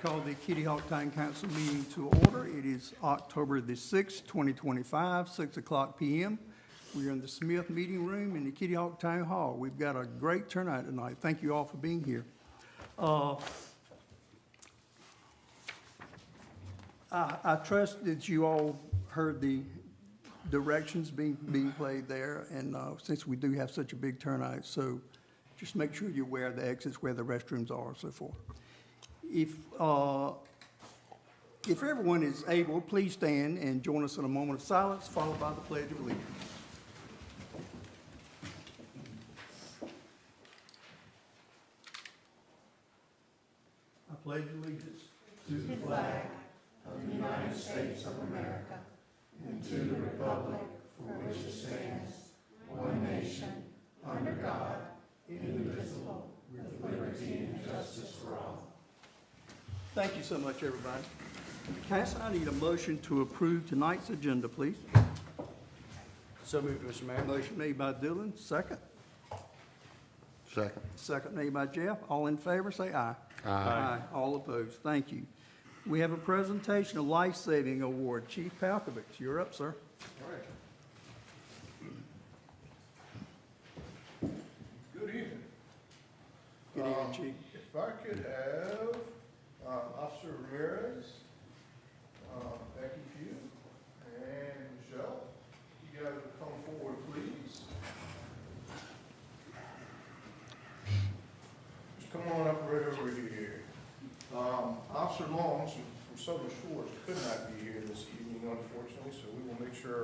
Call the Kitty Hawk Town Council meeting to order. It is October the 6th, 2025, 6 o'clock p.m. We are in the Smith Meeting Room in the Kitty Hawk Town Hall. We've got a great turnout tonight. Thank you all for being here. I trust that you all heard the directions being played there, and since we do have such a big turnout, so just make sure you're aware of the exits, where the restrooms are, and so forth. If everyone is able, please stand and join us in a moment of silence, followed by the Pledge of Allegiance. I pledge allegiance to the flag of the United States of America and to the republic for which it stands, one nation, under God, indivisible, with liberty and justice for all. Thank you so much, everybody. Cass, I need a motion to approve tonight's agenda, please. So moved, Mr. Mayor. Motion made by Dylan, second. Second. Second made by Jeff. All in favor, say aye. Aye. All opposed. Thank you. We have a presentation of Life Saving Award. Chief Palkovich, you're up, sir. All right. Good evening. Good evening, Chief. If I could have Officer Ramirez, Becky Pugh, and Michelle, you guys would come forward, please. Just come on up right over here. Officer Long from Southern Shores could not be here this evening, unfortunately, so we will make sure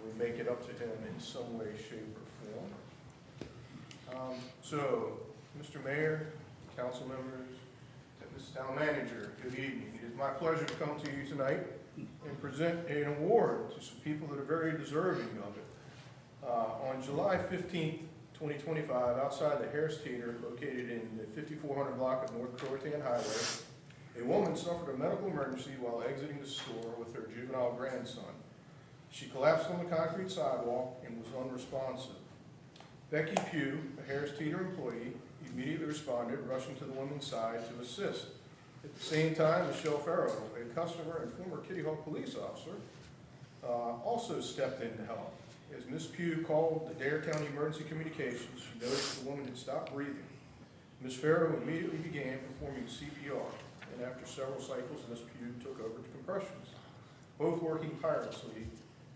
we make it up to him in some way, shape, or form. So, Mr. Mayor, council members, Mrs. Town Manager, good evening. It is my pleasure to come to you tonight and present an award to some people that are very deserving of it. On July 15th, 2025, outside the Harris Theater, located in the 5400 block of North Croatan Highway, a woman suffered a medical emergency while exiting the store with her juvenile grandson. She collapsed on the concrete sidewalk and was unresponsive. Becky Pugh, a Harris Theater employee, immediately responded, rushing to the woman's side to assist. At the same time, Michelle Farrow, a customer and former Kitty Hawk police officer, also stepped in to help. As Ms. Pugh called the Dare County Emergency Communications, she noticed the woman had stopped breathing. Ms. Farrow immediately began performing CPR, and after several cycles, Ms. Pugh took over to compressions, both working tirelessly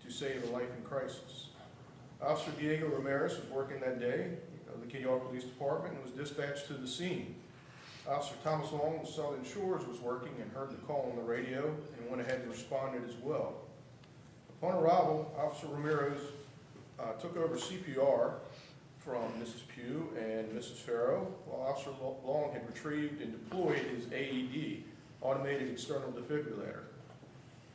to save a life in crisis. Officer Diego Ramirez was working that day of the Kitty Hawk Police Department and was dispatched to the scene. Officer Thomas Long of Southern Shores was working and heard the call on the radio and went ahead and responded as well. Upon arrival, Officer Ramirez took over CPR from Mrs. Pugh and Mrs. Farrow, while Officer Long had retrieved and deployed his AED, automated external defibrillator.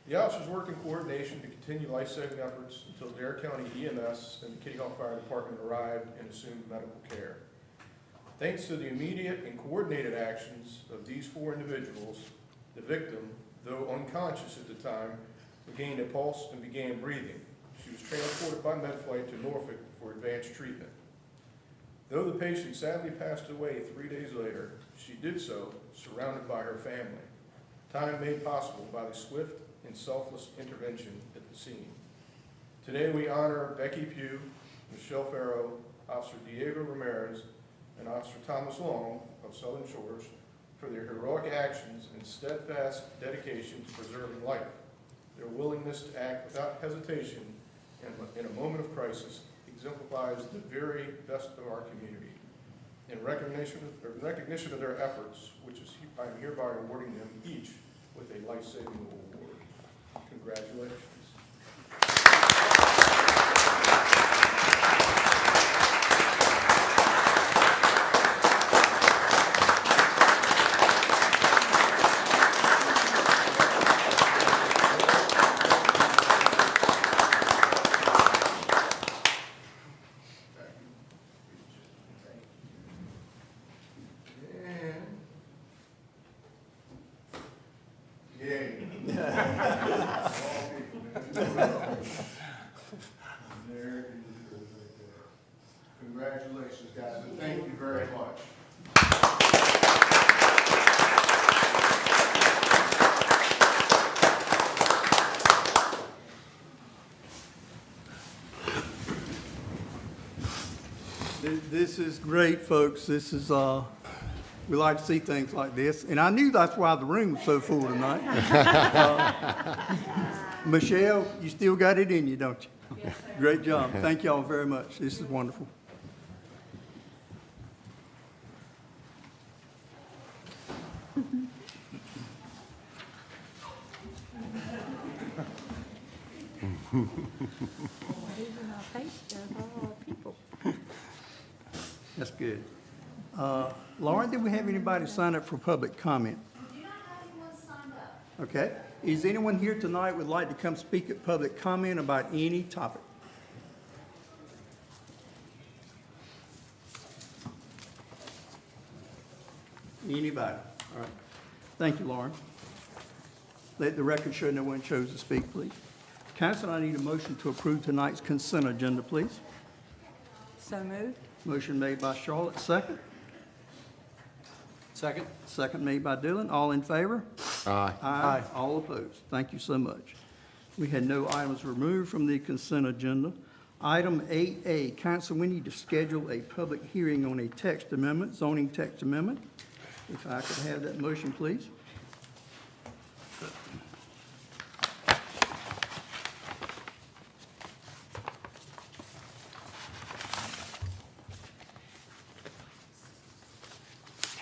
The officers worked in coordination to continue life-saving efforts until Dare County EMS and the Kitty Hawk Fire Department arrived and assumed medical care. Thanks to the immediate and coordinated actions of these four individuals, the victim, though unconscious at the time, regained a pulse and began breathing. She was transported by MedFlight to Norfolk for advanced treatment. Though the patient sadly passed away 3 days later, she did so surrounded by her family, time made possible by the swift and selfless intervention at the scene. Today we honor Becky Pugh, Michelle Farrow, Officer Diego Ramirez, and Officer Thomas Long of Southern Shores for their heroic actions and steadfast dedication to preserving life. Their willingness to act without hesitation in a moment of crisis exemplifies the very best of our community. In recognition of their efforts, I am hereby awarding them each with a life-saving award. Congratulations. Congratulations, guys, and thank you very much. This is great, folks. This is, we like to see things like this. And I knew that's why the room was so full tonight. Michelle, you still got it in you, don't you? Yes, sir. Great job. Thank you all very much. This is wonderful. That's good. Lauren, did we have anybody sign up for public comment? We do not have anyone signed up. Okay. Is anyone here tonight would like to come speak at public comment about any topic? Anybody? All right. Thank you, Lauren. Let the record show no one chose to speak, please. Council, I need a motion to approve tonight's consent agenda, please. So moved. Motion made by Charlotte, second. Second? Second made by Dylan. All in favor? Aye. Aye. All opposed. Thank you so much. We had no items removed from the consent agenda. Item 8A, council, we need to schedule a public hearing on a text amendment, zoning text amendment. If I could have that motion, please.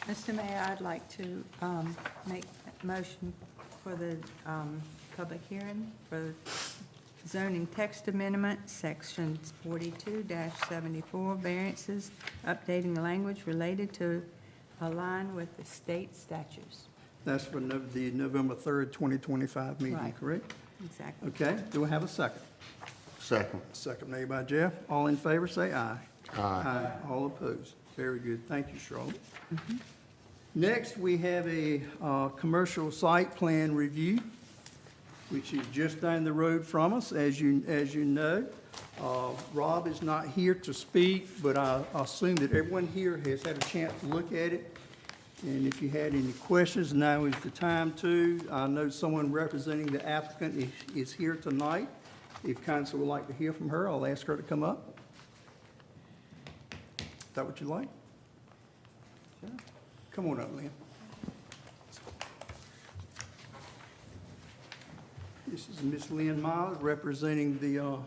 Mr. Mayor, I'd like to make a motion for the public hearing for zoning text amendment, sections 42-74, variances, updating the language related to align with the state statutes. That's for the November 3rd, 2025 meeting, Right. correct? Exactly. Okay, do we have a second? Second. Second made by Jeff. All in favor, say aye. Aye. All opposed. Very good. Thank you, Charlotte. Next, we have a commercial site plan review, which is just down the road from us, as you know. Rob is not here to speak, but I assume that everyone here has had a chance to look at it. And if you had any questions, now is the time to. I know someone representing the applicant is here tonight. If council would like to hear from her, I'll ask her to come up. Is that what you like? Sure. Come on up, Lynn. This is Miss Lynn Miles representing the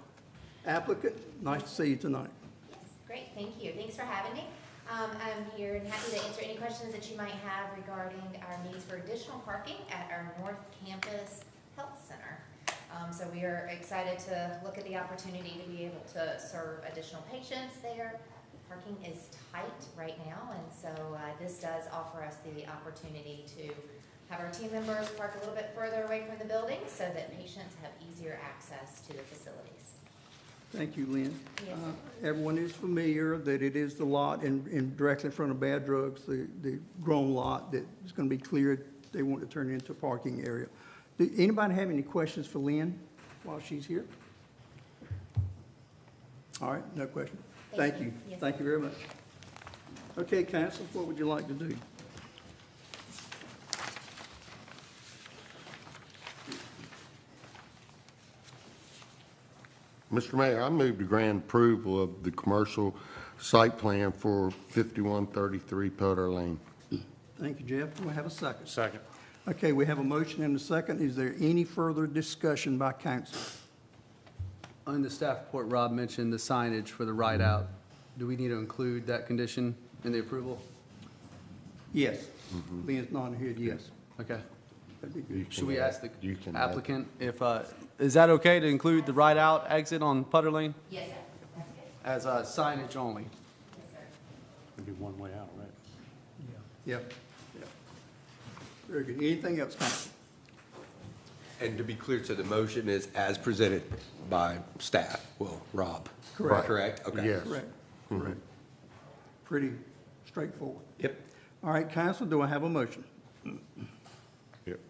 applicant. Nice to see you tonight. Yes, great, thank you. Thanks for having me. I'm here and happy to answer any questions that you might have regarding our needs for additional parking at our North Campus Health Center. So we are excited to look at the opportunity to be able to serve additional patients there. Parking is tight right now, and so this does offer us the opportunity to have our team members park a little bit further away from the building so that patients have easier access to the facilities. Thank you, Lynn. Yes. Everyone is familiar that it is the lot in directly in front of Bad Drugs, the grown lot that is going to be cleared. They want to turn it into a parking area. Do anybody have any questions for Lynn while she's here? All right, no question. Thank you. Yes. Thank you very much. Okay, council, what would you like to do? Mr. Mayor, I move to grant approval of the commercial site plan for 5133 Potter Lane. Thank you, Jeff. Do we have a second? Second. Okay, we have a motion and a second. Is there any further discussion by council? On the staff report, Rob mentioned the signage for the ride out. Do we need to include that condition in the approval? Yes. Lynn's nodding her head, yes. Okay. That'd be good. You Should we can ask add- the you can add- applicant if, is that okay to include the ride out exit on Putter Lane Yes, sir. That's good. as signage only? Yes, sir. It'd be one way out, right? Yep. Yep. Very good. Anything else, council? And to be clear, so the motion is as presented by staff, well, Rob? Correct. Correct? Okay. Yes. Correct, correct. Pretty straightforward. Yep. All right, council, do I have a motion? Yep.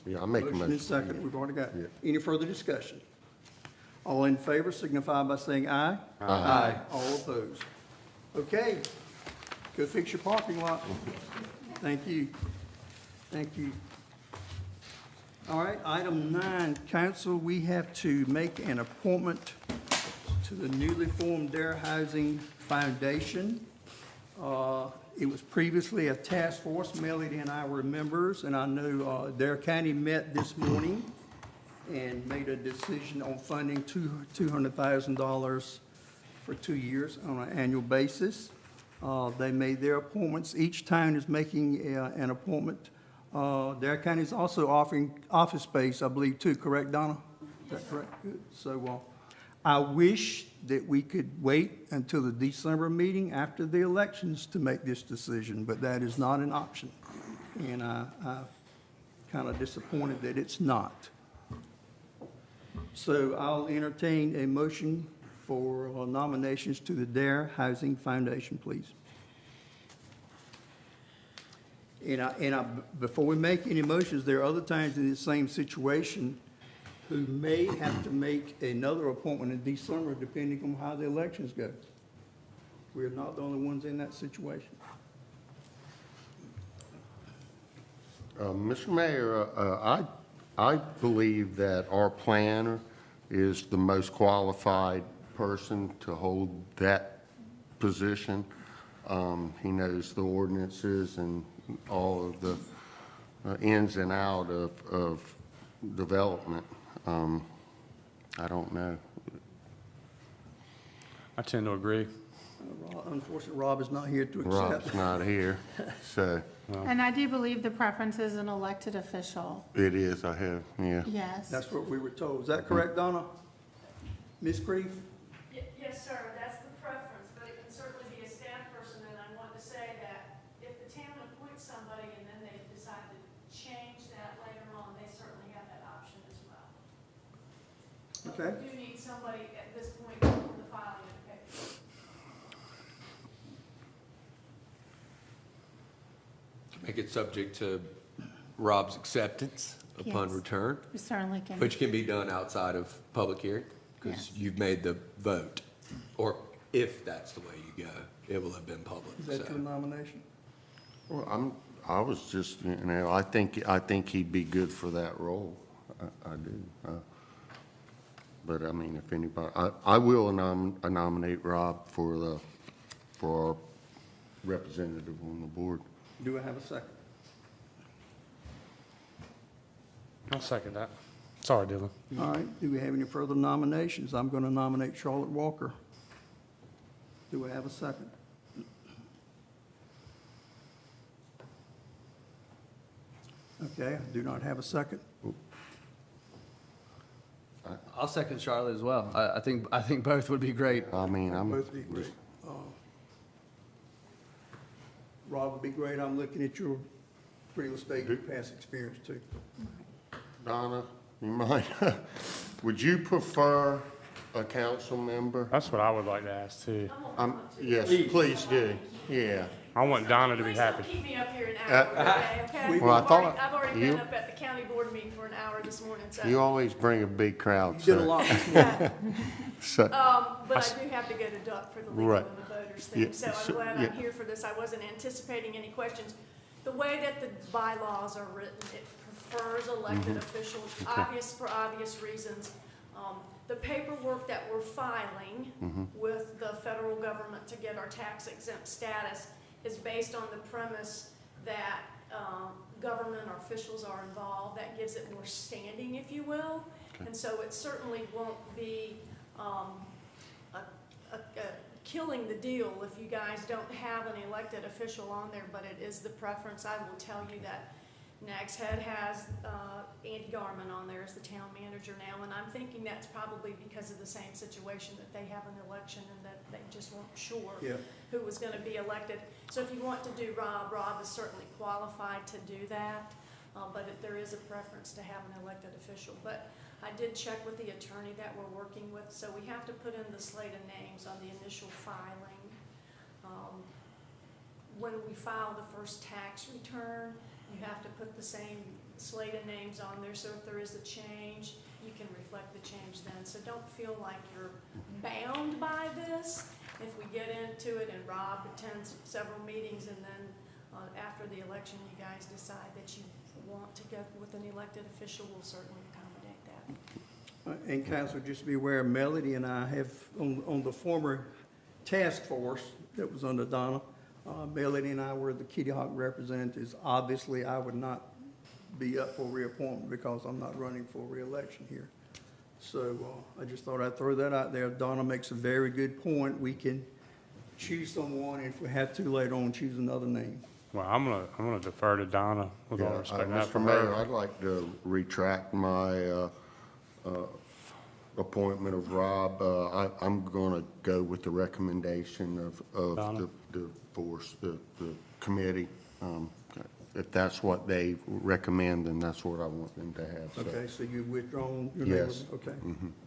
Yeah, I'll make a Motion motion. is second, we've already got. Yeah. Any further discussion? All in favor signify by saying aye. Aye. All opposed. Okay, go fix your parking lot. Thank you. Thank you. All right, item 9, council, we have to make an appointment to the newly formed Dare Housing Foundation. It was previously a task force, Melody and I were members, and I know Dare County met this morning and made a decision on funding $200,000 for 2 years on an annual basis. They made their appointments. Each town is making an appointment. Dare County is also offering office space, I believe, too, correct, Donna? Is that correct? Good. So I wish that we could wait until the December meeting after the elections to make this decision, but that is not an option. And I'm kind of disappointed that it's not. So I'll entertain a motion for nominations to the Dare Housing Foundation, please. Before we make any motions, there are other times in the same situation who may have to make another appointment in December depending on how the elections go. We're not the only ones in that situation. Mr. Mayor, I believe that our planner is the most qualified person to hold that position. He knows the ordinances and all of the ins and out of development. I don't know. I tend to agree. Unfortunately, Rob is not here to accept. Rob's not here, so And I do believe the preference is an elected official. it is, I have, yeah. Yes. That's what we were told. Is that correct, Donna? Ms. Creef? Yes, sir, that's the preference, but it can certainly be a staff person, and I want to say that if the town appoints somebody and then they decide to change that later on, they certainly have that option as well. Okay. But we do need somebody at this point for the filing of the paper. Make it subject to Rob's acceptance upon Yes. return, We certainly can. which can be done outside of public hearing, because Yes. you've made the vote. Or if that's the way you go, it will have been public, Is that your so. nomination? Well, I was just, I think he'd be good for that role. I do. But I mean, if anybody, I will nominate Rob for our representative on the board. Do I have a second? I'll second that. Sorry, Dylan. All right, do we have any further nominations? I'm going to nominate Charlotte Walker. Do we have a second? Okay, I do not have a second. I'll second Charlotte as well. I think both would be great. I mean, Both be great. Rob would be great. I'm looking at your real estate past experience too. Donna, you mind, would you prefer a council member? That's what I would like to ask too. Yes, please do, yeah. I want Donna to be Please happy. don't keep me up here an hour today, okay? Well, I thought I've already you- been up at the county board meeting for an hour this morning, so. You always bring a big crowd, You did a so. lot this morning. so- But I do have to go to Duck for the legal Right. and the voters Yeah, thing, so so- I'm glad yeah. I'm here for this. I wasn't anticipating any questions. The way that the bylaws are written, it prefers elected officials, for obvious reasons. The paperwork that we're filing with the federal government to get our tax exempt status is based on the premise that government or officials are involved. That gives it more standing, if you will. And so it certainly won't be killing the deal if you guys don't have an elected official on there, but it is the preference. I will tell you that Nags Head has Andy Garman on there as the town manager now, and I'm thinking that's probably because of the same situation, that they have an election and that they just weren't sure Yeah. who was going to be elected. So if you want to do Rob is certainly qualified to do that, but there is a preference to have an elected official. But I did check with the attorney that we're working with, so we have to put in the slate of names on the initial filing. When we file the first tax return, you have to put the same slate of names on there, so if there is a change, you can reflect the change then. So don't feel like you're bound by this. If we get into it and Rob attends several meetings and then after the election you guys decide that you want to go with an elected official, we'll certainly accommodate that. And council, just be aware, Melody and I have, on the former task force that was under Donna, Melody and I were the Kitty Hawk representatives. Obviously, I would not be up for reappointment because I'm not running for reelection here. So I just thought I'd throw that out there. Donna makes a very good point. We can choose someone, and if we have to later on, choose another name. Well, I'm gonna defer to Donna with all Yeah, respect. Mr. Mayor, I'd like to retract my appointment of Rob. I'm going to go with the recommendation of Donna? the force, the committee. If that's what they recommend, then that's what I want them to have. So, Okay, so you've withdrawn your name? Yes. Okay.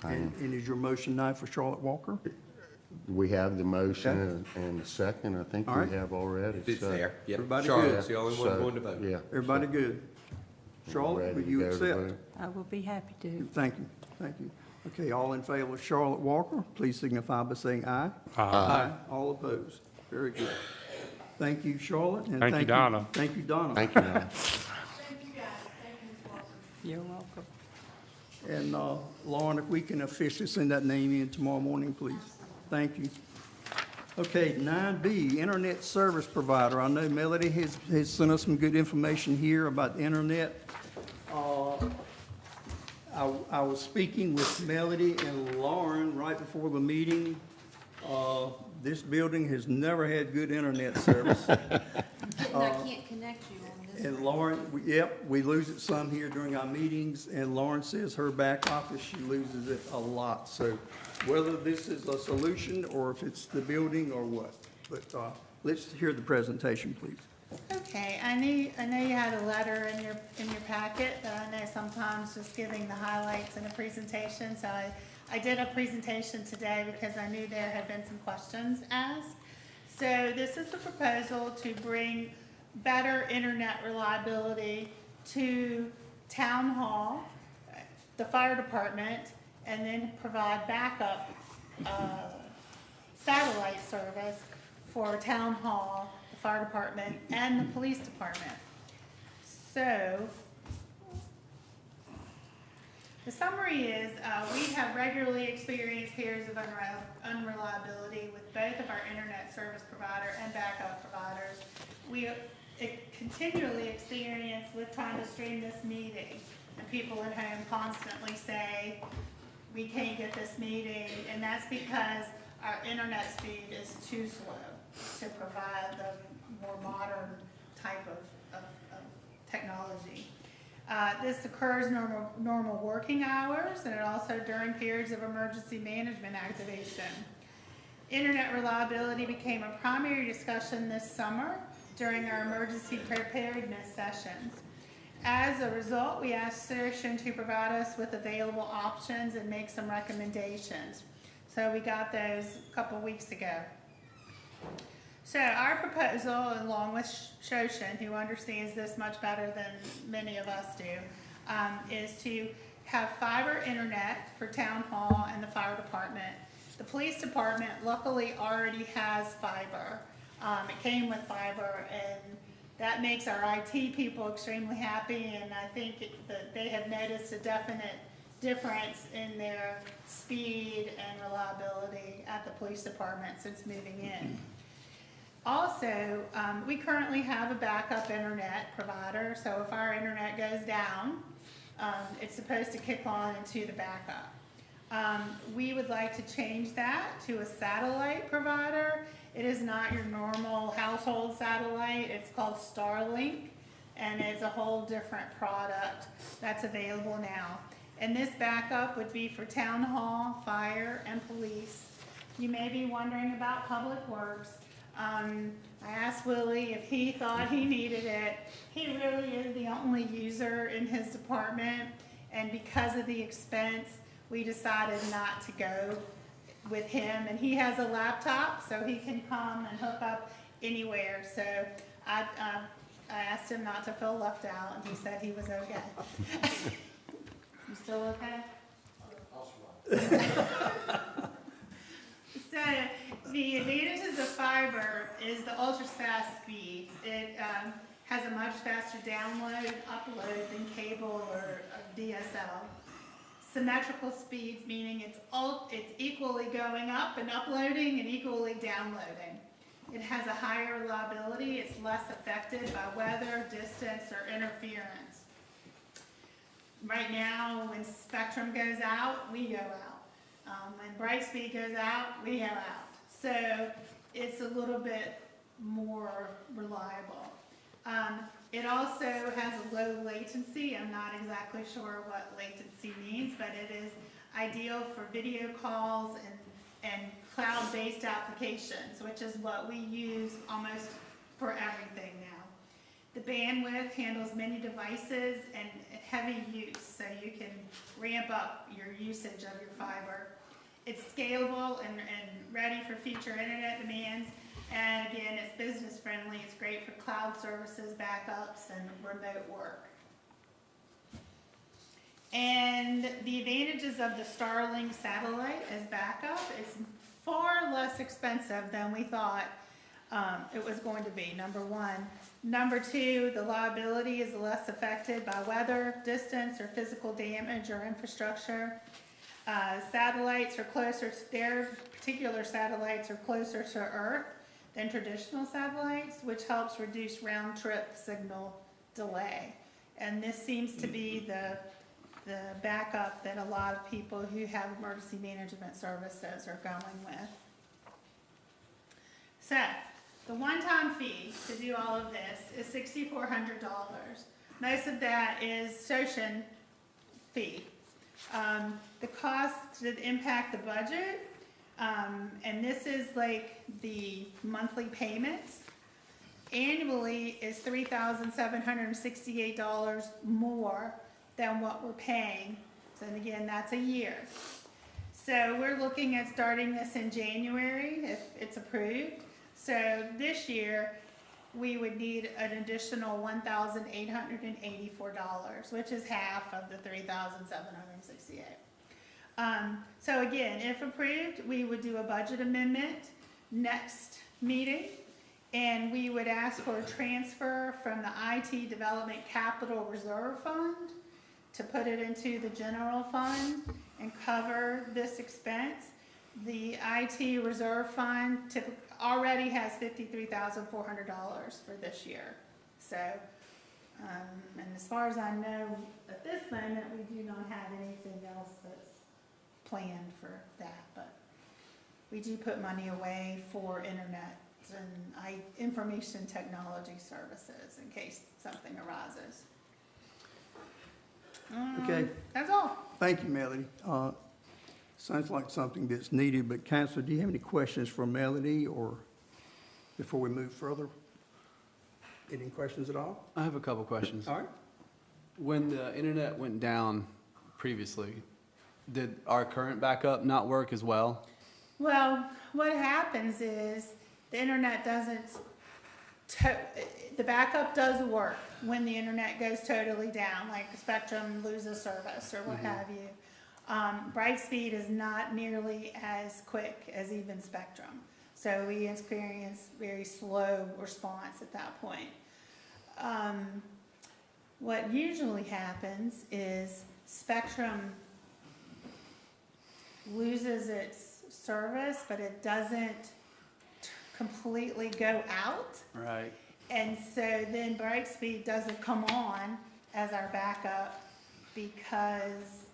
I am. And is your motion now for Charlotte Walker? We have the motion and the second, I think All we right. have already. It's so- there. Yep. Everybody Charlotte's good? the only one So, going to vote. Yeah. Everybody good? Charlotte, Ready will to you go to accept? vote? I will be happy to. Thank you, thank you. Okay, all in favor of Charlotte Walker, please signify by saying aye. Aye. All opposed. Very good. Thank you, Charlotte, and Thank you, Donna. Thank you, Donna. Thank you, Donna. Thank you, guys. Thank you, Ms. Walker. You're welcome. And Lauren, if we can officially send that name in tomorrow morning, please. Thank you. Okay, 9B, Internet Service Provider. I know Melody has sent us some good information here about the internet. I was speaking with Melody and Lauren right before the meeting. This building has never had good internet service. I can't connect you on this. And Lauren, we lose it some here during our meetings, and Lauren says her back office, she loses it a lot. So whether this is a solution or if it's the building or what, but let's hear the presentation, please. Okay, I know you had a letter in your packet, but I know sometimes just giving the highlights in a presentation, so I did a presentation today because I knew there had been some questions asked. So this is the proposal to bring better internet reliability to Town Hall, the fire department, and then provide backup satellite service for Town Hall, the fire department, and the police department. So the summary is we have regularly experienced periods of unreliability with both of our internet service provider and backup providers. We continually experience with trying to stream this meeting, and people at home constantly say, we can't get this meeting, and that's because our internet speed is too slow to provide the more modern type of technology. This occurs normal working hours, and also during periods of emergency management activation. Internet reliability became a primary discussion this summer during our emergency preparedness sessions. As a result, we asked CERTION to provide us with available options and make some recommendations. So we got those a couple weeks ago. So our proposal, along with Shoshin, who understands this much better than many of us do, is to have fiber internet for Town Hall and the fire department. The police department luckily already has fiber. It came with fiber, and that makes our IT people extremely happy, and I think that they have noticed a definite difference in their speed and reliability at the police department since moving in. Also, we currently have a backup internet provider, so if our internet goes down, it's supposed to kick on into the backup. We would like to change that to a satellite provider. It is not your normal household satellite. It's called Starlink, and it's a whole different product that's available now. And this backup would be for Town Hall, fire, and police. You may be wondering about Public Works. I asked Willie if he thought he needed it. He really is the only user in his department, and because of the expense, we decided not to go with him. And he has a laptop, so he can come and hook up anywhere. So I asked him not to feel left out, and he said he was okay. You still okay? So the advantages of fiber is the ultra-fast speed. It has a much faster download, upload than cable or DSL. symmetrical speeds, meaning it's equally going up and uploading and equally downloading. It has a higher reliability, it's less affected by weather, distance, or interference. Right now, when Spectrum goes out, we go out. When Brightspeed goes out, we go out. So it's a little bit more reliable. It also has a low latency. I'm not exactly sure what latency means, but it is ideal for video calls and cloud-based applications, which is what we use almost for everything now. The bandwidth handles many devices and heavy use, so you can ramp up your usage of your fiber. It's scalable and ready for future internet demands. And again, it's business friendly. It's great for cloud services, backups, and remote work. And the advantages of the Starlink satellite as backup is far less expensive than we thought it was going to be, number one. Number two, the reliability is less affected by weather, distance, or physical damage or infrastructure. Satellites are closer, their particular satellites are closer to Earth than traditional satellites, which helps reduce round-trip signal delay. And this seems to be the backup that a lot of people who have emergency management services are going with. So, the one-time fee to do all of this is $6,400. Most of that is SOCIAN fee. The cost that impact the budget, and this is like the monthly payments, annually is $3,768 more than what we're paying. So, and again, that's a year. So we're looking at starting this in January if it's approved. So this year, we would need an additional $1,884, which is half of the $3,768. So again, if approved, we would do a budget amendment next meeting, and we would ask for a transfer from the IT Development Capital Reserve Fund to put it into the general fund and cover this expense. The IT Reserve Fund already has $53,400 for this year. So, and as far as I know, at this moment, we do not have anything else that's planned for that, but we do put money away for internet and information technology services in case something arises. Okay. That's all. Thank you, Melody. Sounds like something that's needed, but Counselor, do you have any questions for Melody or before we move further? Any questions at all? I have a couple questions. All right. When the internet went down previously, did our current backup not work as well? Well, what happens is the internet doesn't, the backup does work when the internet goes totally down, like Spectrum loses service or what have you. Brightspeed is not nearly as quick as even Spectrum. So we experience very slow response at that point. What usually happens is Spectrum loses its service, but it doesn't completely go out. Right. And so then Brightspeed doesn't come on as our backup because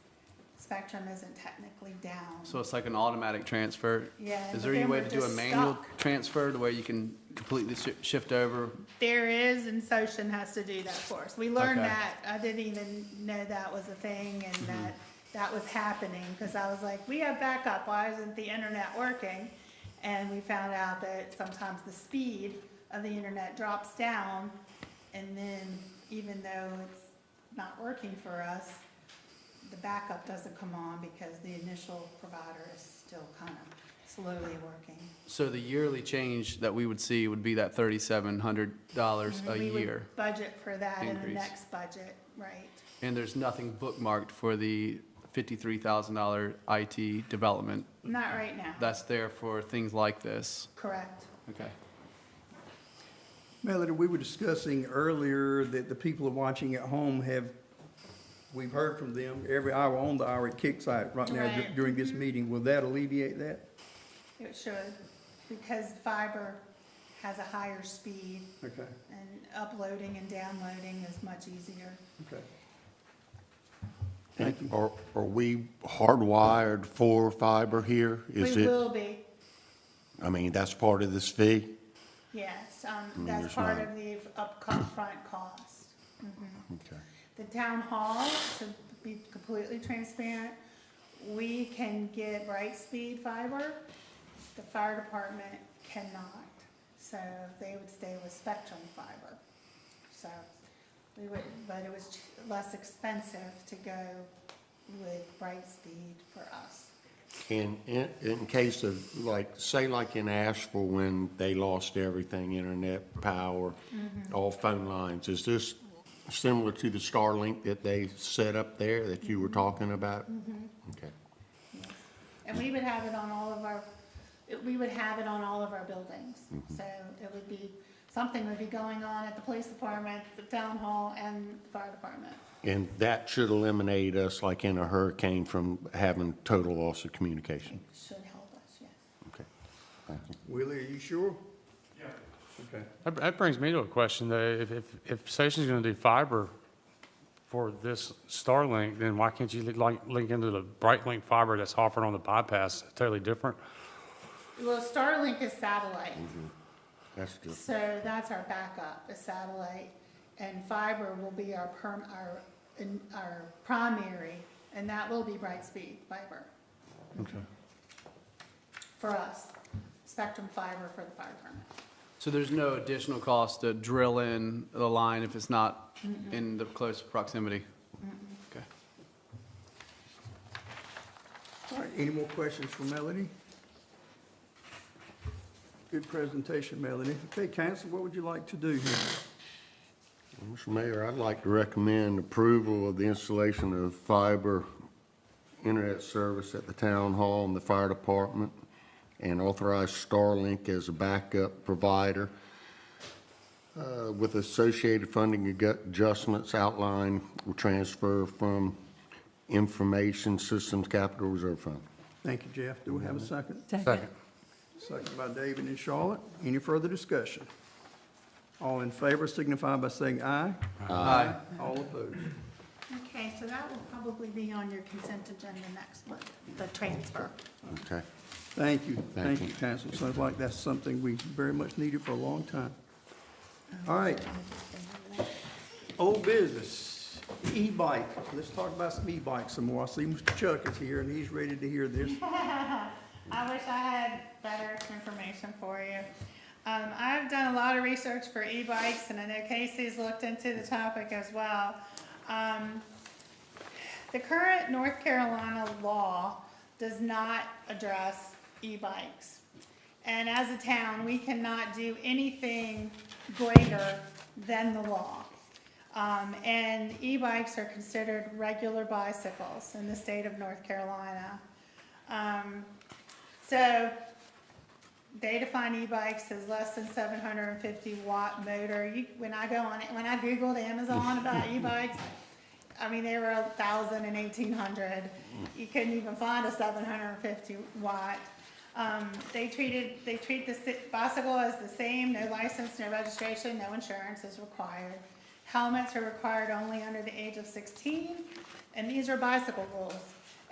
Spectrum isn't technically down. So it's like an automatic transfer? Yeah. Is but there any then way we're to do a just manual stuck. transfer to where you can completely shift over? There is, and SOCIAN has to do that for us. We learned Okay. that. I didn't even know that was a thing and that was happening because I was like, we have backup. Why isn't the internet working? And we found out that sometimes the speed of the internet drops down, and then even though it's not working for us, the backup doesn't come on because the initial provider is still kind of slowly working. So the yearly change that we would see would be that $3,700 a We would year? budget for that in the increase. next budget, right? And there's nothing bookmarked for the $53,000 IT development? Not right now. That's there for things like this? Correct. Okay. Melody, we were discussing earlier that the people watching at home have we've heard from them, every hour on the hour it kicks out right now Right. during this meeting. Will that alleviate that? It should, because fiber has a higher speed Okay, and uploading and downloading is much easier. okay. Thank you. Are we hardwired for fiber here? Is We it, will be, I mean, that's part of this fee? yes, there's that's part not. of the upfront cost. Okay. The town hall, to be completely transparent, we can get Brightspeed fiber, the fire department cannot. So they would stay with Spectrum fiber. So we would, but it was less expensive to go with Brightspeed for us. And in case of, like, say like in Asheville, when they lost everything, internet, power, all phone lines, is this similar to the Starlink that they set up there that you were talking about? Okay. Yes. And we would have it on all of our, buildings. So it would be, something would be going on at the police department, the town hall, and the fire department. And that should eliminate us, like in a hurricane, from having total loss of communication? It should help us, yes. Okay. Thank you. Willie, are you sure? Yeah. Okay. That brings me to a question, though. If Station's gonna do fiber for this Starlink, then why can't you link into the Brightlink fiber that's offered on the bypass, totally different? Well, Starlink is satellite. That's good. So that's our backup, is satellite, and fiber will be our primary, and that will be Brightspeed fiber Okay. for us, Spectrum fiber for the fire department. So there's no additional cost to drill in the line if it's not in the close proximity? Okay. All right, any more questions for Melody? Good presentation, Melody. Okay, council, what would you like to do here? Mr. Mayor, I'd like to recommend approval of the installation of fiber internet service at the town hall and the fire department, and authorize Starlink as a backup provider with associated funding adjustments outlined will transfer from Information Systems Capital Reserve Fund. Thank you, Jeff. Do we have a second? Second. Second by David and Charlotte. Any further discussion? All in favor signify by saying aye. Aye. All opposed. Okay, so that will probably be on your consent agenda next month, the transfer. Okay. Thank you. Thank Thank you, you. council. Sounds like that's something we very much needed for a long time. All right. Old business, e-bike. Let's talk about some e-bikes some more. I see Mr. Chuck is here and he's ready to hear this. I wish I had better information for you. I've done a lot of research for e-bikes, and I know Casey's looked into the topic as well. The current North Carolina law does not address e-bikes. And as a town, we cannot do anything greater than the law. And e-bikes are considered regular bicycles in the state of North Carolina. So they define e-bikes as less than 750 watt motor. When I Googled Amazon about e-bikes, I mean, they were 1,000 and 1,800. You couldn't even find a 750 watt. They treat the bicycle as the same, no license, no registration, no insurance is required. Helmets are required only under the age of 16, and these are bicycle rules.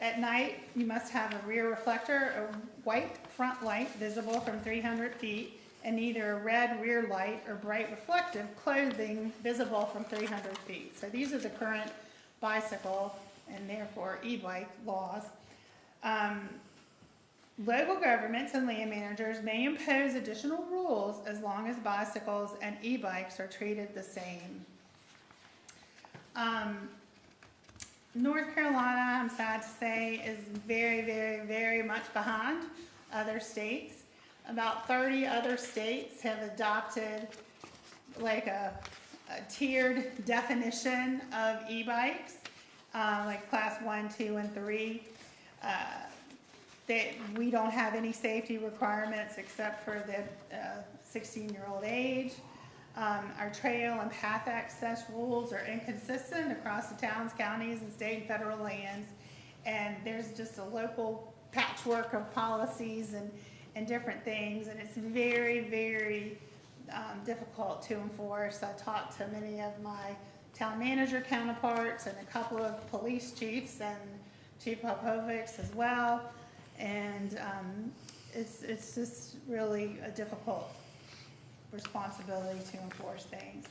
At night, you must have a rear reflector, a white front light visible from 300 feet, and either a red rear light or bright reflective clothing visible from 300 feet. So these are the current bicycle and therefore e-bike laws. Local governments and land managers may impose additional rules as long as bicycles and e-bikes are treated the same. North Carolina, I'm sad to say, is very, very, very much behind other states. About 30 other states have adopted like a tiered definition of e-bikes, like class 1, 2, and 3. We don't have any safety requirements except for the 16-year-old age. Our trail and path access rules are inconsistent across the towns, counties, and state and federal lands. And there's just a local patchwork of policies and different things, and it's very, very difficult to enforce. I talked to many of my town manager counterparts and a couple of police chiefs and Chief Popovics as well, and it's just really a difficult responsibility to enforce things.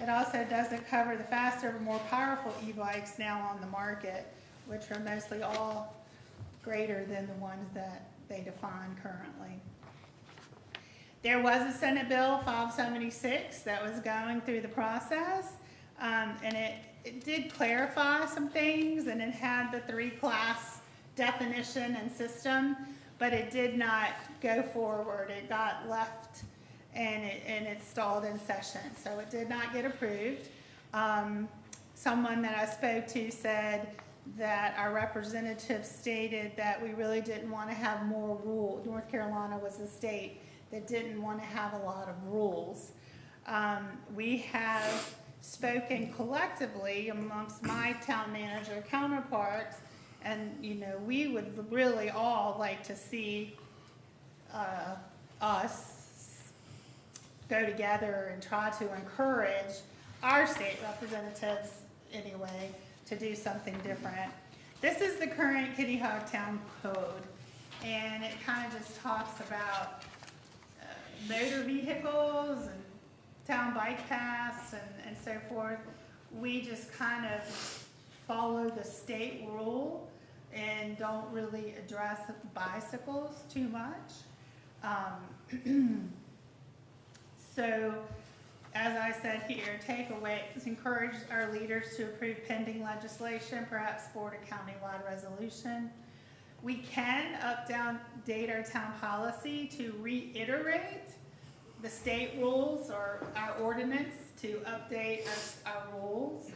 It also doesn't cover the faster, more powerful e-bikes now on the market, which are mostly all greater than the ones that they define currently. There was a Senate Bill 576 that was going through the process, and it did clarify some things, and it had the 3-class definition and system, but it did not go forward. It got left and it stalled in session, so it did not get approved. Someone that I spoke to said that our representative stated that we really didn't want to have more rules. North Carolina was the state that didn't want to have a lot of rules. We have spoken collectively amongst my town manager counterparts, and we would really all like to see us go together and try to encourage our state representatives anyway to do something different. This is the current Kitty Hawk Town Code, and it kind of just talks about motor vehicles and town bike paths and so forth. We just kind of follow the state rule and don't really address bicycles too much. So, as I said here, takeaways: encourage our leaders to approve pending legislation, perhaps forward a countywide resolution. We can update our town policy to reiterate the state rules or our ordinance to update our rules,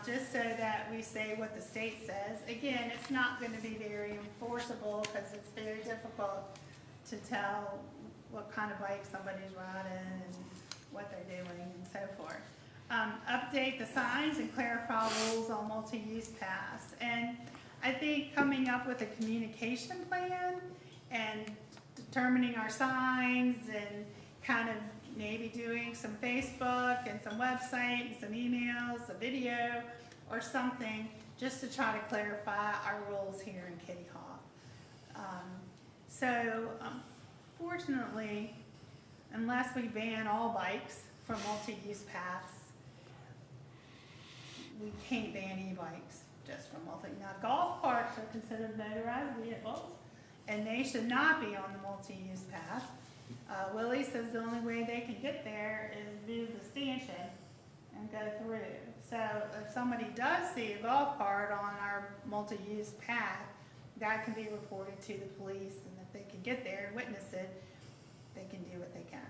just so that we say what the state says. Again, it's not going to be very enforceable because it's very difficult to tell what kind of bike somebody's riding and what they're doing and so forth. Update the signs and clarify rules on multi-use paths. And I think coming up with a communication plan and determining our signs and kind of maybe doing some Facebook and some website and some emails, a video or something, just to try to clarify our rules here in Kitty Hawk. Fortunately, unless we ban all bikes from multi-use paths, we can't ban e-bikes just from Now, golf carts are considered motorized vehicles, and they should not be on the multi-use path. Willie says the only way they can get there is via the stanchion and go through. So if somebody does see a golf cart on our multi-use path, that can be reported to the police, and if they can get there and witness it, they can do what they can.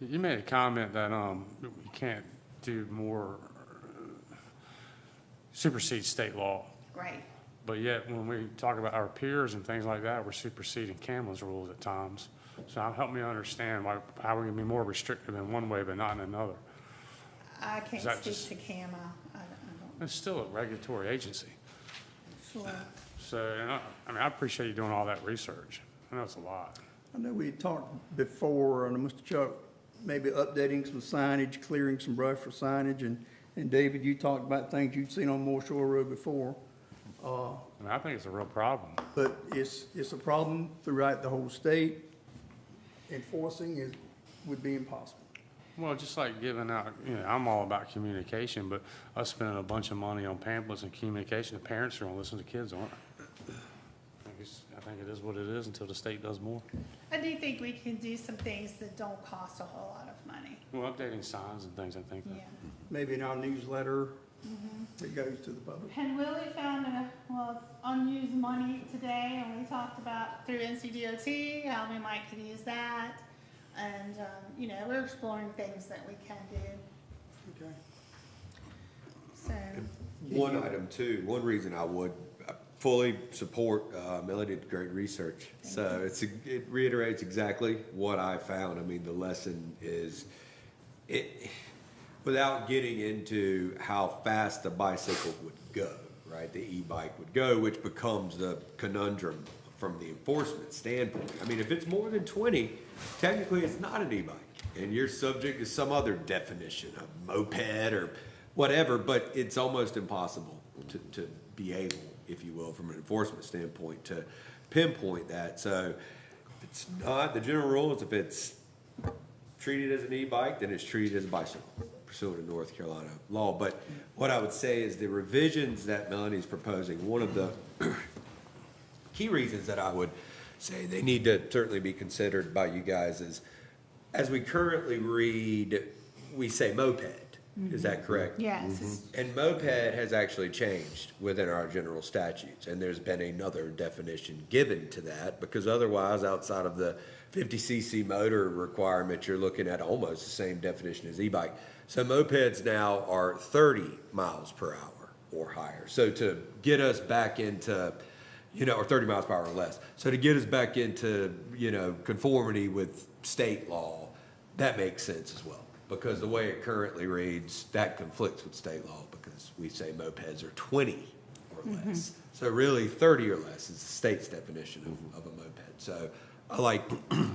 You made a comment that you can't do more, supersede state law. Right. But yet, when we talk about our peers and things like that, we're superseding CAMLA's rules at times. So help me understand how we can be more restrictive in one way but not in another. I can't speak to CAMA. I don't. It's still a regulatory agency. Sure. So, I appreciate you doing all that research. I know it's a lot. I know we talked before, and Mr. Chuck, maybe updating some signage, clearing some brush for signage, and David, you talked about things you'd seen on Moore Shore Road before. I think it's a real problem. But it's a problem throughout the whole state. Enforcing would be impossible. Well, just like giving out, I'm all about communication, but us spending a bunch of money on pamphlets and communication, the parents are going to listen to kids, aren't they? I think it is what it is until the state does more. I do think we can do some things that don't cost a whole lot of money. Well, updating signs and things, I think. Yeah. Maybe in our newsletter that goes to the public. And Willie found unused money today, and we talked about through NCDOT, how we might could use that. And, we're exploring things that we can do. Okay. So, One item too, one reason I would fully support, Melody did great research. So it reiterates exactly what I found. I mean, the lesson is, without getting into how fast the bicycle would go, right? The e-bike would go, which becomes the conundrum from the enforcement standpoint. I mean, if it's more than 20, technically it's not an e-bike, and you're subject to some other definition, a moped or whatever, but it's almost impossible to be able, if you will, from an enforcement standpoint, to pinpoint that. So if it's not, the general rule is if it's treated as an e-bike, then it's treated as a bicycle, pursuant to North Carolina law. But what I would say is the revisions that Melanie's proposing, one of the key reasons that I would say they need to certainly be considered by you guys is, as we currently read, we say moped. Is that correct? Yes. And moped has actually changed within our general statutes, and there's been another definition given to that, because otherwise, outside of the 50cc motor requirement, you're looking at almost the same definition as e-bike. So mopeds now are 30 miles per hour or higher. So to get us back into, or 30 miles per hour or less. So to get us back into, conformity with state law, that makes sense as well. Because the way it currently reads, that conflicts with state law, because we say mopeds are 20 or less. So really 30 or less is the state's definition of a moped. So I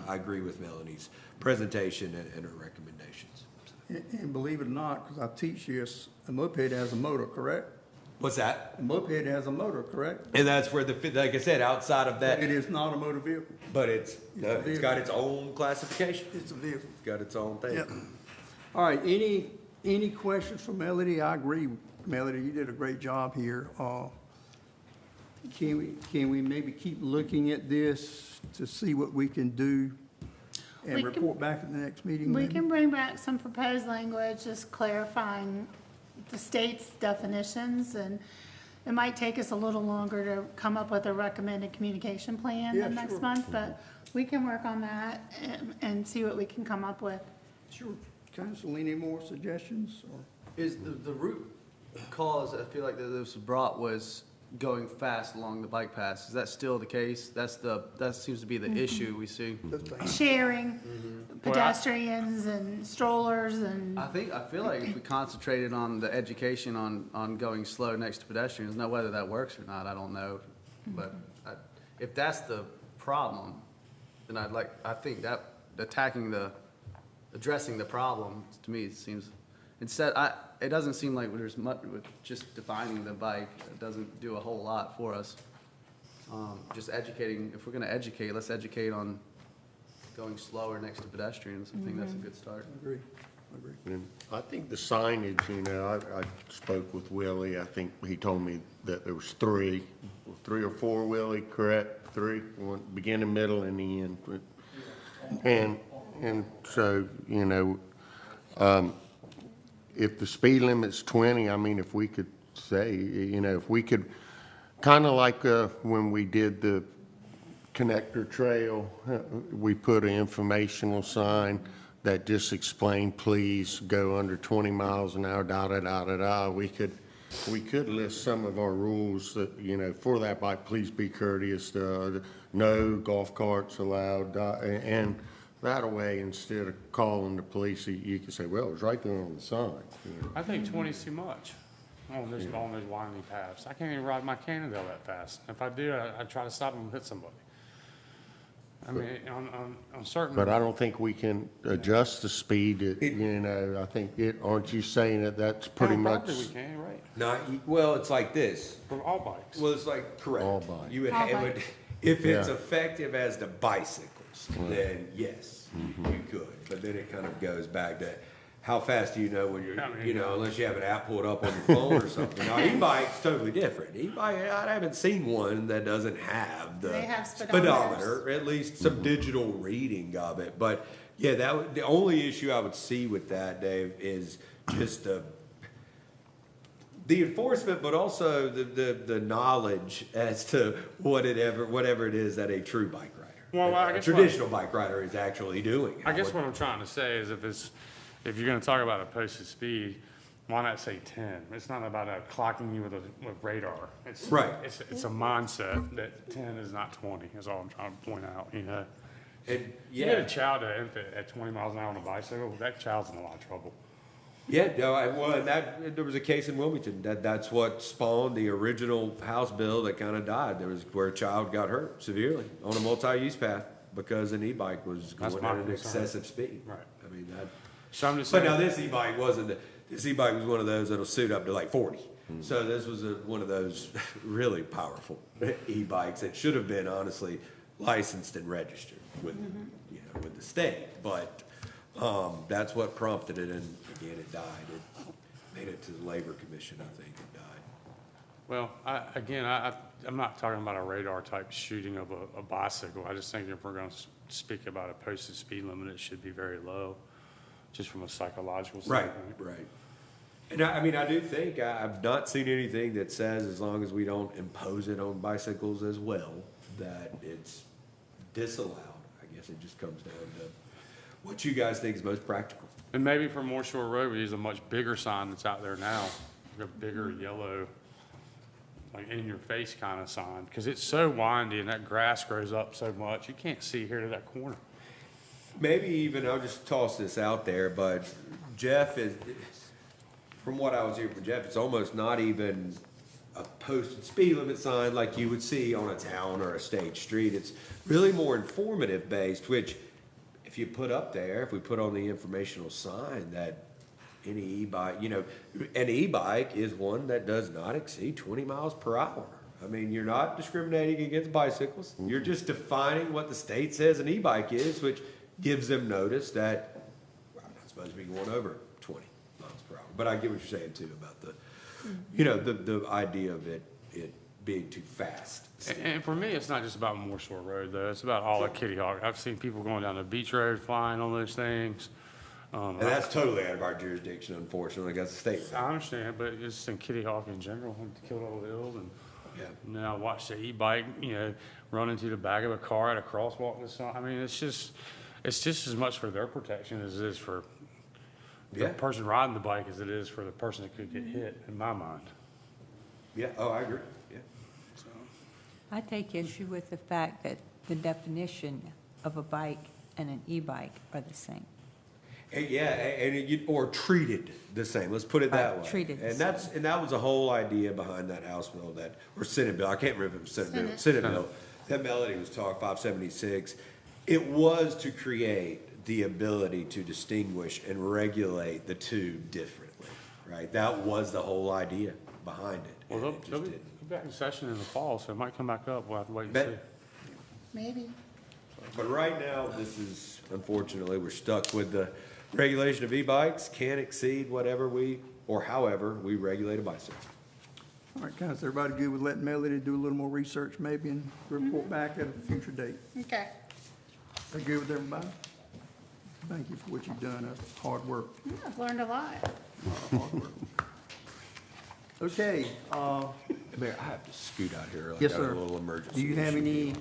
agree with Melanie's presentation and her recommendations. And believe it or not, because I teach this, a moped has a motor, correct? What's that? A moped has a motor, correct? And that's where like I said, outside of that, It is not a motor vehicle. but it's got its own classification. It's a vehicle. It's got its own thing. Yep. All right, any questions for Melody? I agree, Melody, you did a great job here. Can we maybe keep looking at this to see what we can do and We can- report back at the next meeting? We maybe? can bring back some proposed language, just clarifying the state's definitions, and it might take us a little longer to come up with a recommended communication plan Yeah, than next sure. month, but we can work on that and see what we can come up with. Sure. Council, any more suggestions? Or Is the root cause, I feel like that this was brought, was going fast along the bike path. Is that still the case? That seems to be the issue we see. those things? Sharing pedestrians and strollers and, I feel like if we concentrated on the education on going slow next to pedestrians, now whether that works or not, I don't know. But if that's the problem, then I think that addressing the problem, to me, it seems, it doesn't seem like there's much with just defining the bike. It doesn't do a whole lot for us. Just educating, if we're gonna educate, let's educate on going slower next to pedestrians. I think that's a good start. Agree. And I think the signage, I spoke with Willie, I think he told me that there was three or four, Willie, correct? Three, one, beginning, middle, and the end. And so, if the speed limit's 20, I mean, if we could say, if we could, kind of like when we did the connector trail, we put an informational sign that just explained, please go under 20 miles an hour, da-da-da-da-da. We could list some of our rules that, for that bike, please be courteous, no golf carts allowed, and that way, instead of calling the police, you can say, well, it was right there on the sign. I think 20 is too much on those winding paths. I can't even ride my Cannondale that fast. If I do, I try to stop and hit somebody. I mean, on certain. But I don't think we can adjust the speed, I think aren't you saying that that's pretty much? We can, right? Well, it's like this. For all bikes. Well, it's like, correct. All bikes. You would, All it would, bikes. if it's Yeah. effective as the bicycles, then yes, you could. But then it kind of goes back to how fast do you know when you're, I mean, unless you have an app pulled up on your phone or something. Now, e-bike's totally different. E-bike, I haven't seen one that doesn't have the They have speedometer, speedometers. or at least some digital reading of it. But yeah, the only issue I would see with that, Dave, is just the enforcement, but also the knowledge as to whatever it is that a true bike rider, Well, I a guess traditional bike rider, is actually doing. I guess what I'm trying to say is if you're gonna talk about a posted speed, why not say 10? It's not about clocking you with radar. It's, Right. It's a mindset that 10 is not 20, is all I'm trying to point out, you know? And, You get a yeah, child at 20 miles an hour on a bicycle, that child's in a lot of trouble. yeah, no, well, and there was a case in Wilmington, that's what spawned the original House bill that kind of died. There was where a child got hurt severely on a multi-use path because an e-bike was That's going my at an concern. excessive speed. Right. I mean, that. So I'm just But saying. now this e-bike wasn't, this e-bike was one of those that'll suit up to like 40. So this was one of those really powerful e-bikes that should have been honestly licensed and registered with, you know, with the state. But, that's what prompted it, and again, it died. It made it to the Labor Commission, I think, it died. Well, I'm not talking about a radar type shooting of a bicycle. I just think if we're going to speak about a posted speed limit, it should be very low, just from a psychological Right, standpoint. right. And I mean, I do think, I've not seen anything that says as long as we don't impose it on bicycles as well, that it's disallowed. I guess it just comes down to what you guys think is most practical. And maybe for Moore Shore Road, we use a much bigger sign that's out there now, like a bigger yellow, like in your face kind of sign, because it's so windy and that grass grows up so much, you can't see here to that corner. Maybe even, I'll just toss this out there, but Jeff is, from what I was hearing from Jeff, it's almost not even a posted speed limit sign like you would see on a town or a state street. It's really more informative based, which if you put up there, if we put on the informational sign that any e-bike, you know, an e-bike is one that does not exceed 20 miles per hour. I mean, you're not discriminating against bicycles. You're just defining what the state says an e-bike is, which gives them notice that well, I'm not supposed to be going over 20 miles per hour. But I get what you're saying too about the, you know, the idea of it being too fast. And for me, it's not just about Moore Shore Road, though. It's about all of Kitty Hawk. I've seen people going down the beach road flying on those things. And that's totally out of our jurisdiction, unfortunately. That's the state. I understand, but it's in Kitty Hawk in general, Kildare Hills, and Yeah. now I watched the e-bike, you know, run into the back of a car at a crosswalk this summer. I mean, it's just as much for their protection as it is for the Yeah. person riding the bike as it is for the person that could get hit, in my mind. Yeah, oh, I agree, yeah. I take issue with the fact that the definition of a bike and an e-bike are the same. And yeah, or treated the same. Let's put it that Right, way. treated the And that was the whole idea behind that House bill or Senate bill. I can't remember if it was Senate bill. Senate bill. That Melody was talking 576. It was to create the ability to distinguish and regulate the two differently, right? That was the whole idea behind it. Well, and it they'll just be didn't. back in session in the fall, so it might come back up. We'll have to wait and Bet. see. Maybe. But right now, this is, unfortunately, we're stuck with the regulation of e-bikes can't exceed whatever however we regulate a bicycle. All right, guys, everybody good with letting Melody do a little more research maybe and report back at a future date? Okay. Are you good with everybody? Thank you for what you've done. That's hard work. I've learned a lot. Hard work. Okay, Mayor, I have to scoot out here. I yes, got a sir. little emergency. Do you have issue. any,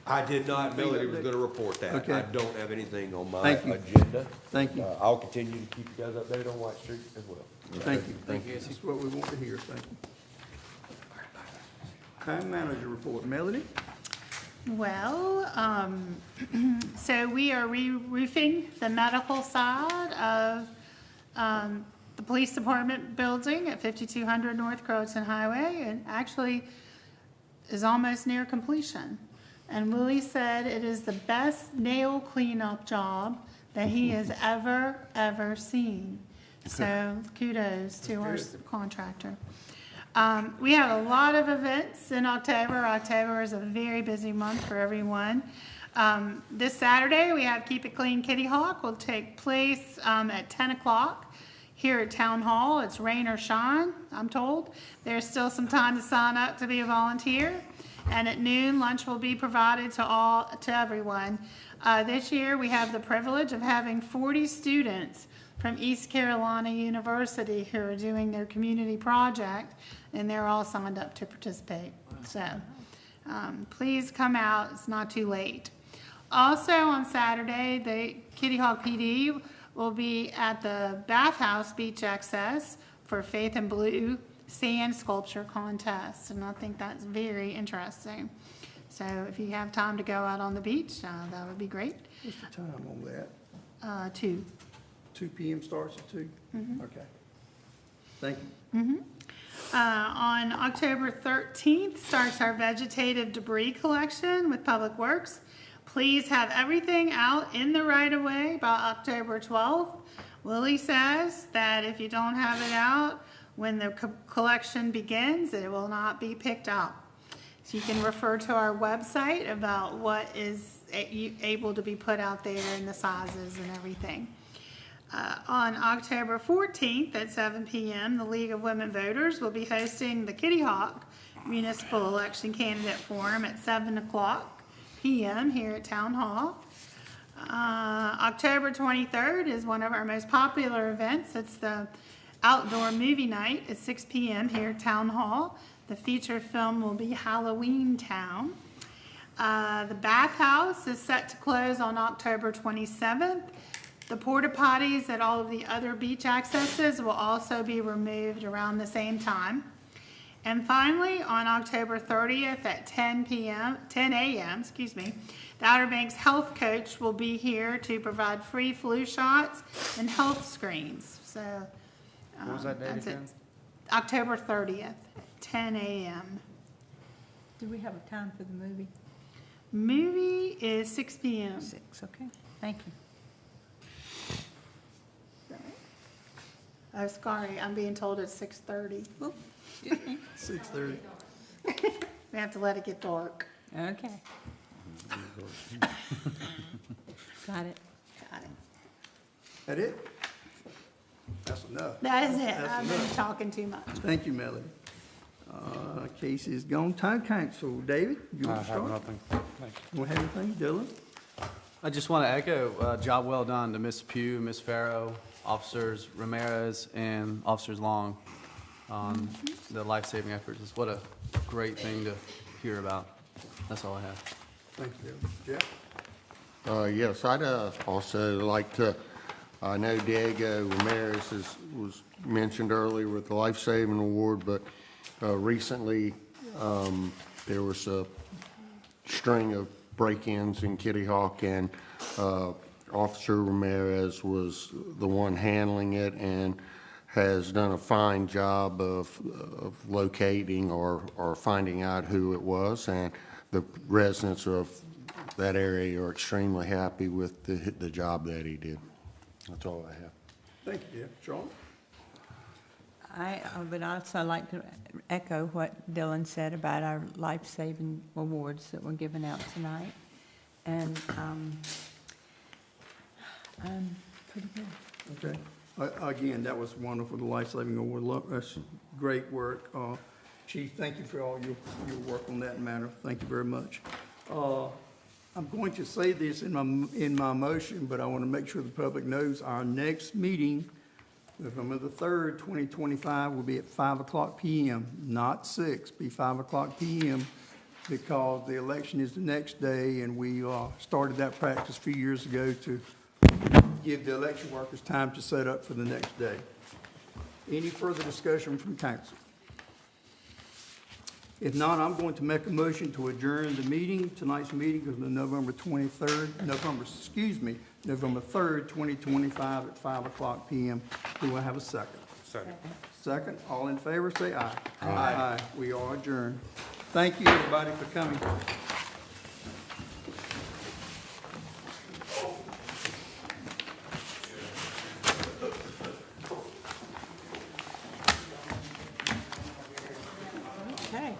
I did not. Melody was gonna report that. Okay. I don't have anything on my Thank you. agenda. thank you, I'll continue to keep you guys updated on White Street as well. thank you. Thank you. This is what we want to hear, thank you. Town manager report, Melody? Well, so we are re-roofing the medical side of, the police department building at 5200 North Croton Highway, and actually is almost near completion. And Willie said it is the best nail cleanup job that he has ever seen. So kudos to our contractor. We have a lot of events in October. October is a very busy month for everyone. This Saturday, we have Keep It Clean Kitty Hawk will take place at 10 o'clock here at Town Hall. It's rain or shine, I'm told. There's still some time to sign up to be a volunteer. And at noon, lunch will be provided to everyone. This year, we have the privilege of having 40 students from East Carolina University who are doing their community project, and they're all signed up to participate. So please come out, it's not too late. Also on Saturday, the Kitty Hawk PD will be at the Bathhouse Beach Access for Faith and Blue Sand Sculpture Contest, and I think that's very interesting. So if you have time to go out on the beach, that would be great. What's the time on that? 2. 2 PM starts at 2? Okay. Thank you. On October 13th starts our vegetative debris collection with Public Works. Please have everything out in the right-of-way by October 12th. Willie says that if you don't have it out when the collection begins, it will not be picked up. So you can refer to our website about what is able to be put out there and the sizes and everything. On October 14th at 7 p.m., the League of Women Voters will be hosting the Kitty Hawk Municipal Election Candidate Forum at 7 o'clock p.m. here at Town Hall. October 23rd is one of our most popular events. It's the outdoor movie night at 6 p.m. here at Town Hall. The feature film will be Halloween Town. The bathhouse is set to close on October 27th. The porta potties at all of the other beach accesses will also be removed around the same time. And finally, on October 30th at 10 a.m., the Outer Banks Health Coach will be here to provide free flu shots and health screens. So, What was that date that's it. again? October 30th at 10 a.m. Do we have a time for the movie? Movie is 6 p.m. 6, okay. Thank you. Oh, sorry, I'm being told it's 6:30. 6:30. We have to let it get dark. Okay. Got it. Got it. That it? That's enough. That is it. That's I've been enough. talking too much. Thank you, Melody. Casey's gone. Town Council, David, you I want to have start? nothing. Thank you. Want to have anything? Dylan? I just want to echo, job well done to Ms. Pugh, Ms. Farrow, Officers Ramirez, and Officers Long on the life-saving efforts. It's what a great thing to hear about. That's all I have. Thank you, Jeff. Yes, I'd also like to, I know Diego Ramirez was mentioned earlier with the Life Saving Award, but recently there was a string of break-ins in Kitty Hawk, and Officer Ramirez was the one handling it and has done a fine job of locating or finding out who it was, and the residents of that area are extremely happy with the job that he did. That's all I have. Thank you, Jeff. Sean? I would also like to echo what Dylan said about our life-saving awards that were given out tonight. And I'm pretty good. Okay. Again, that was wonderful, the Life Saving Award. That's great work. Chief, thank you for all your work on that matter. Thank you very much. I'm going to say this in my motion, but I want to make sure the public knows our next meeting, November the 3rd, 2025, will be at 5 o'clock p.m., not 6, be 5 o'clock p.m., because the election is the next day, and we started that practice a few years ago to give the election workers time to set up for the next day. Any further discussion from council? If not, I'm going to make a motion to adjourn the meeting. Tonight's meeting is the November 3rd, 2025 at 5 o'clock p.m. Do I have a second? Second. Second, all in favor, say aye. Aye. We are adjourned. Thank you, everybody, for coming. Okay.